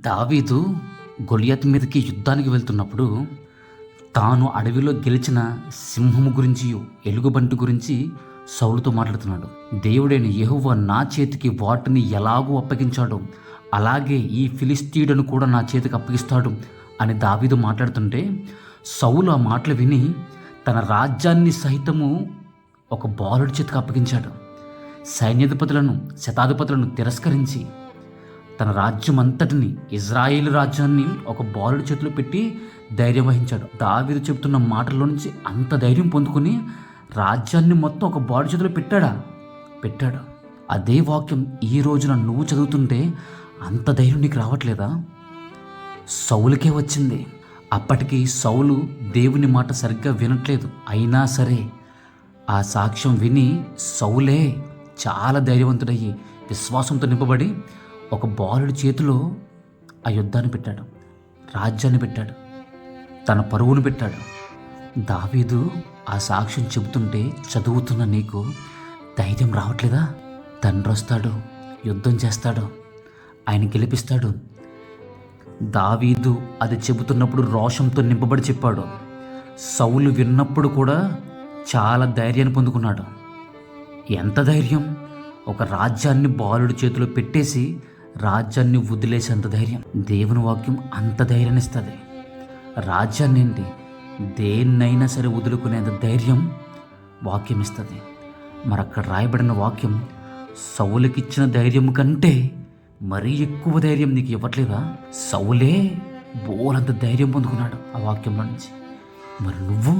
దావీదు గొలియాతు మీదకి యుద్ధానికి వెళ్తున్నప్పుడు తాను అడవిలో గెలిచిన సింహము గురించి ఎలుగుబంటి గురించి సౌలుతో మాట్లాడుతున్నాడు. దేవుడైన యెహోవా నా చేతికి వాటిని ఎలాగూ అప్పగించాడో అలాగే ఈ ఫిలిస్తీయుడను కూడా నా చేతికి అప్పగిస్తాడు అని దావీదు మాట్లాడుతుంటే సౌలు ఆ మాటలు విని తన రాజ్యాన్ని సహితము ఒక బాలుడి చేతికి అప్పగించాడు. సైన్యాధిపతులను శతాధిపతులను తిరస్కరించి తన రాజ్యం అంతటిని ఇజ్రాయేలు రాజ్యాన్ని ఒక బాలుడి చేతిలో పెట్టి ధైర్యం వహించాడు. దావీదు చెబుతున్న మాటల్లో నుంచి అంత ధైర్యం పొందుకుని రాజ్యాన్ని మొత్తం ఒక బాలుడి చేతిలో పెట్టాడు. అదే వాక్యం ఈ రోజున నువ్వు చదువుతుంటే అంత ధైర్యం నీకు రావట్లేదా? సౌలుకే వచ్చింది. అప్పటికి సౌలు దేవుని మాట సరిగ్గా వినట్లేదు. అయినా సరే ఆ సాక్ష్యం విని సౌలే చాలా ధైర్యవంతుడయ్యి విశ్వాసంతో నింపబడి ఒక బాలుడి చేతిలో ఆ యుద్ధాన్ని పెట్టాడు, రాజ్యాన్ని పెట్టాడు, తన పరువును పెట్టాడు. దావీదు ఆ సాక్ష్యం చెబుతుంటే చదువుతున్న నీకు ధైర్యం రావట్లేదా? తండ్రి వస్తాడు, యుద్ధం చేస్తాడు, ఆయన గెలిపిస్తాడు. దావీదు అది చెబుతున్నప్పుడు రోషంతో నింపబడి చెప్పాడు. సౌలు విన్నప్పుడు కూడా చాలా ధైర్యాన్ని పొందుకున్నాడు. ఎంత ధైర్యం! ఒక రాజ్యాన్ని బాలుడి చేతిలో పెట్టేసి రాజ్యాన్ని వదిలేసేంత ధైర్యం. దేవుని వాక్యం అంత ధైర్యాన్ని ఇస్తుంది. రాజ్యాన్ని ఏంటి, దేన్నైనా సరే వదులుకునేంత ధైర్యం వాక్యం ఇస్తుంది. మరి అక్కడ రాయబడిన వాక్యం సౌలుకిచ్చిన ధైర్యం కంటే మరీ ఎక్కువ ధైర్యం నీకు ఇవ్వట్లేదా? సౌలే బోలంత ధైర్యం పొందుకున్నాడు ఆ వాక్యంలో నుంచి. మరి నువ్వు